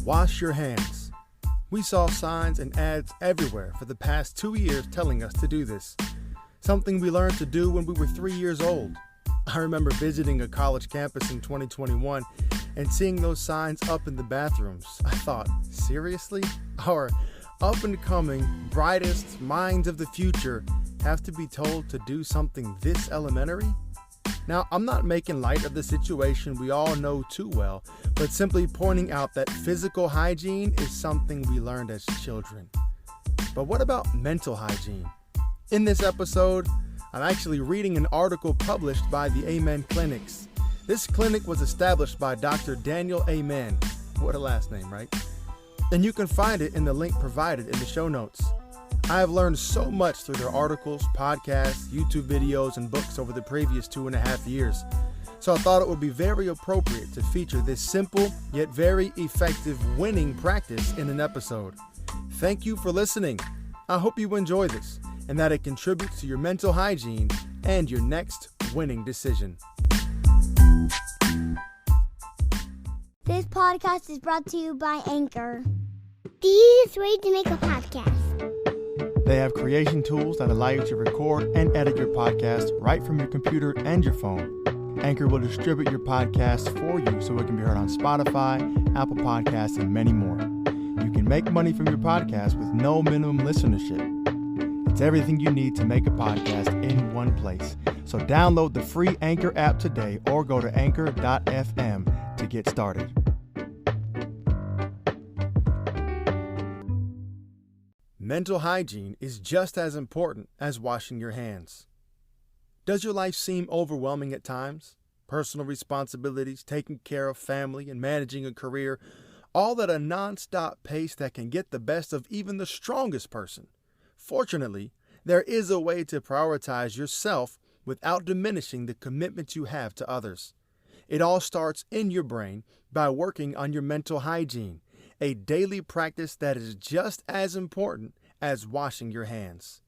Wash your hands. We saw signs and ads everywhere for the past 2 years telling us to do this. Something we learned to do when we were 3 years old. I remember visiting a college campus in 2021 and seeing those signs up in the bathrooms. I thought, seriously? Our up-and-coming, brightest minds of the future have to be told to do something this elementary? Now, I'm not making light of the situation we all know too well, but simply pointing out that physical hygiene is something we learned as children. But what about mental hygiene? In this episode, I'm actually reading an article published by the Amen Clinics. This clinic was established by Dr. Daniel Amen. What a last name, right? And you can find it in the link provided in the show notes. I have learned so much through their articles, podcasts, YouTube videos, and books over the previous 2.5 years. So I thought it would be very appropriate to feature this simple yet very effective winning practice in an episode. Thank you for listening. I hope you enjoy this and that it contributes to your mental hygiene and your next winning decision. This podcast is brought to you by Anchor, the easiest way to make a podcast. They have creation tools that allow you to record and edit your podcast right from your computer and your phone. Anchor will distribute your podcast for you so it can be heard on Spotify, Apple Podcasts, and many more. You can make money from your podcast with no minimum listenership. It's everything you need to make a podcast in one place. So download the free Anchor app today or go to anchor.fm to get started. Mental hygiene is just as important as washing your hands. Does your life seem overwhelming at times? Personal responsibilities, taking care of family, and managing a career, all at a non-stop pace that can get the best of even the strongest person. Fortunately, there is a way to prioritize yourself without diminishing the commitment you have to others. It all starts in your brain by working on your mental hygiene, a daily practice that is just as important as washing your hands.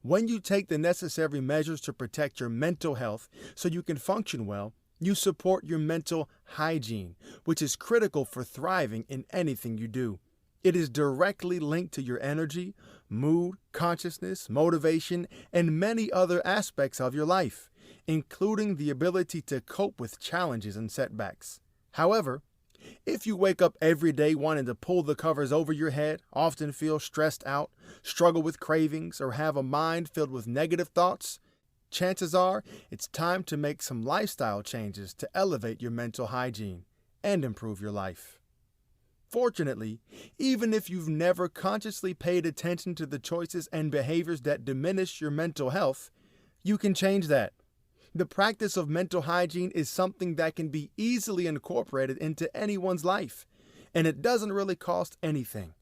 When you take the necessary measures to protect your mental health so you can function well, you support your mental hygiene, which is critical for thriving in anything you do. It is directly linked to your energy, mood, consciousness, motivation, and many other aspects of your life, including the ability to cope with challenges and setbacks. However, if you wake up every day wanting to pull the covers over your head, often feel stressed out, struggle with cravings, or have a mind filled with negative thoughts, chances are it's time to make some lifestyle changes to elevate your mental hygiene and improve your life. Fortunately, even if you've never consciously paid attention to the choices and behaviors that diminish your mental health, you can change that. The practice of mental hygiene is something that can be easily incorporated into anyone's life, and it doesn't really cost anything.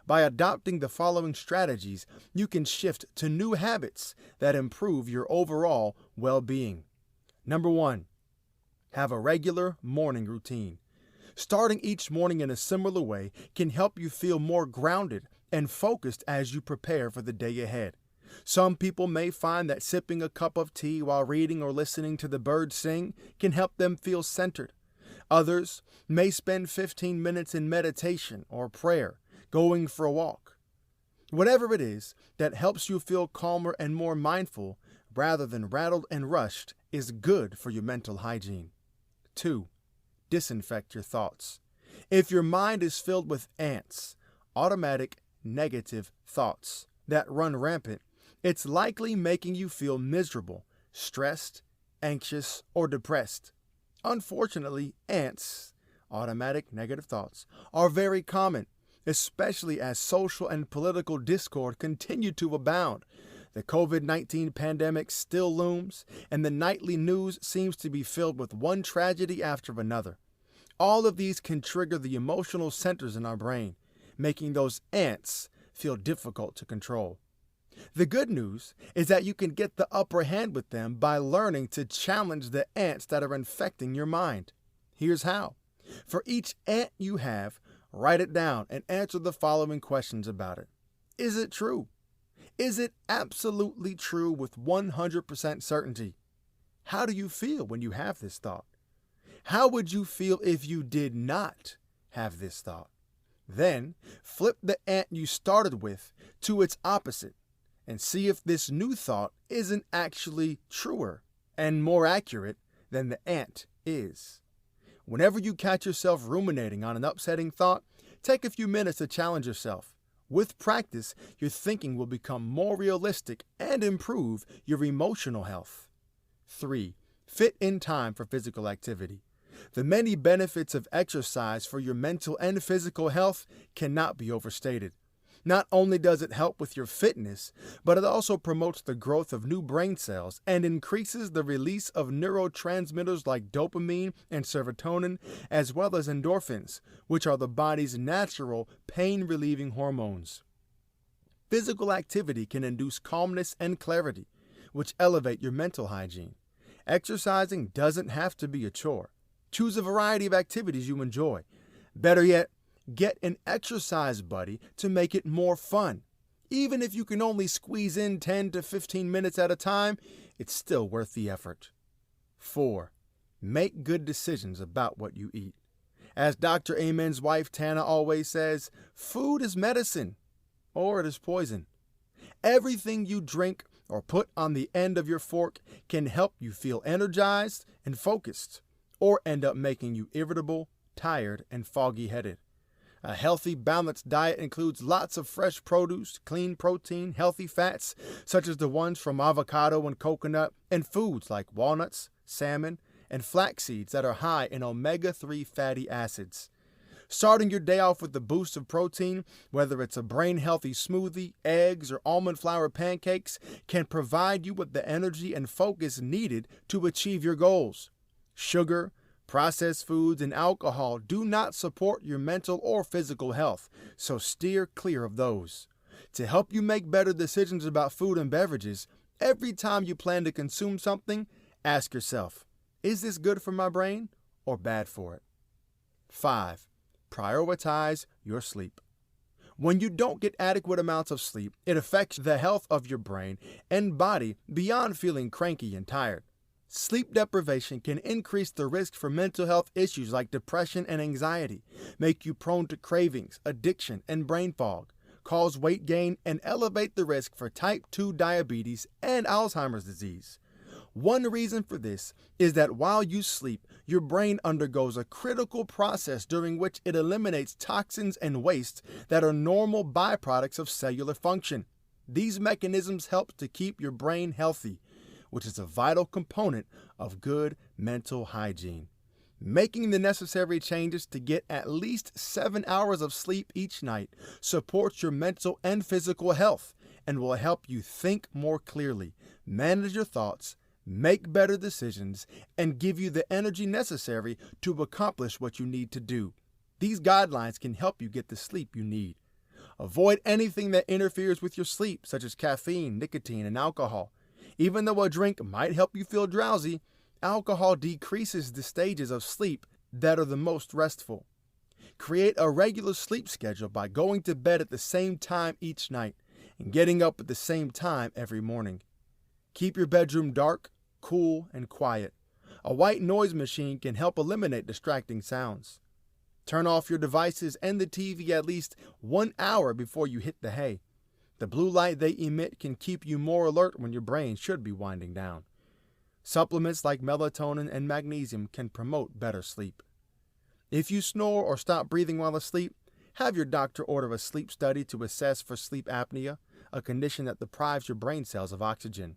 By adopting the following strategies, you can shift to new habits that improve your overall well-being. Number 1, have a regular morning routine. Starting each morning in a similar way can help you feel more grounded and focused as you prepare for the day ahead. Some people may find that sipping a cup of tea while reading or listening to the birds sing can help them feel centered. Others may spend 15 minutes in meditation or prayer, going for a walk. Whatever it is that helps you feel calmer and more mindful rather than rattled and rushed is good for your mental hygiene. 2, disinfect your thoughts. If your mind is filled with ants, automatic negative thoughts that run rampant, it's likely making you feel miserable, stressed, anxious, or depressed. Unfortunately, ants, automatic negative thoughts, are very common, especially as social and political discord continue to abound. The COVID-19 pandemic still looms, and the nightly news seems to be filled with one tragedy after another. All of these can trigger the emotional centers in our brain, making those ants feel difficult to control. The good news is that you can get the upper hand with them by learning to challenge the ants that are infecting your mind. Here's how. For each ant you have, write it down and answer the following questions about it. Is it true? Is it absolutely true with 100% certainty? How do you feel when you have this thought? How would you feel if you did not have this thought? Then, flip the ant you started with to its opposite and see if this new thought isn't actually truer and more accurate than the ant is. Whenever you catch yourself ruminating on an upsetting thought, take a few minutes to challenge yourself. With practice, your thinking will become more realistic and improve your emotional health. 3. Fit in time for physical activity. The many benefits of exercise for your mental and physical health cannot be overstated. Not only does it help with your fitness, but it also promotes the growth of new brain cells and increases the release of neurotransmitters like dopamine and serotonin, as well as endorphins, which are the body's natural pain-relieving hormones. Physical activity can induce calmness and clarity, which elevate your mental hygiene. Exercising doesn't have to be a chore. Choose a variety of activities you enjoy. Better yet, get an exercise buddy to make it more fun. Even if you can only squeeze in 10 to 15 minutes at a time, it's still worth the effort. 4. Make good decisions about what you eat. As Dr. Amen's wife Tana always says, food is medicine, or it is poison. Everything you drink or put on the end of your fork can help you feel energized and focused, or end up making you irritable, tired, and foggy-headed. A healthy, balanced diet includes lots of fresh produce, clean protein, healthy fats, such as the ones from avocado and coconut, and foods like walnuts, salmon, and flax seeds that are high in omega-3 fatty acids. Starting your day off with a boost of protein, whether it's a brain-healthy smoothie, eggs, or almond flour pancakes, can provide you with the energy and focus needed to achieve your goals. Sugar, processed foods, and alcohol do not support your mental or physical health, so steer clear of those. To help you make better decisions about food and beverages, every time you plan to consume something, ask yourself, is this good for my brain or bad for it? 5. Prioritize your sleep. When you don't get adequate amounts of sleep, it affects the health of your brain and body beyond feeling cranky and tired. Sleep deprivation can increase the risk for mental health issues like depression and anxiety, make you prone to cravings, addiction, and brain fog, cause weight gain, and elevate the risk for type 2 diabetes and Alzheimer's disease. One reason for this is that while you sleep, your brain undergoes a critical process during which it eliminates toxins and waste that are normal byproducts of cellular function. These mechanisms help to keep your brain healthy, which is a vital component of good mental hygiene. Making the necessary changes to get at least 7 hours of sleep each night supports your mental and physical health and will help you think more clearly, manage your thoughts, make better decisions, and give you the energy necessary to accomplish what you need to do. These guidelines can help you get the sleep you need. Avoid anything that interferes with your sleep, such as caffeine, nicotine, and alcohol. Even though a drink might help you feel drowsy, alcohol decreases the stages of sleep that are the most restful. Create a regular sleep schedule by going to bed at the same time each night and getting up at the same time every morning. Keep your bedroom dark, cool, and quiet. A white noise machine can help eliminate distracting sounds. Turn off your devices and the TV at least 1 hour before you hit the hay. The blue light they emit can keep you more alert when your brain should be winding down. Supplements like melatonin and magnesium can promote better sleep. If you snore or stop breathing while asleep, have your doctor order a sleep study to assess for sleep apnea, a condition that deprives your brain cells of oxygen.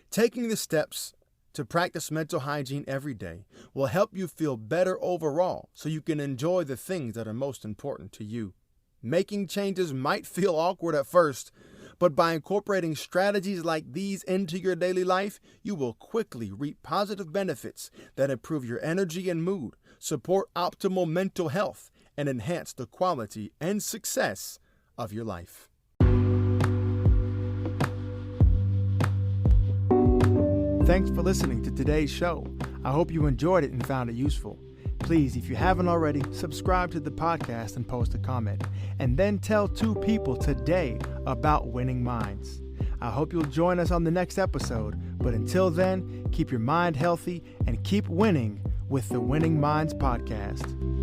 Taking the steps to practice mental hygiene every day will help you feel better overall so you can enjoy the things that are most important to you. Making changes might feel awkward at first, but by incorporating strategies like these into your daily life, you will quickly reap positive benefits that improve your energy and mood, support optimal mental health, and enhance the quality and success of your life. Thanks for listening to today's show. I hope you enjoyed it and found it useful. Please, if you haven't already, subscribe to the podcast and post a comment. And then tell 2 people today about Winning Minds. I hope you'll join us on the next episode. But until then, keep your mind healthy and keep winning with the Winning Minds podcast.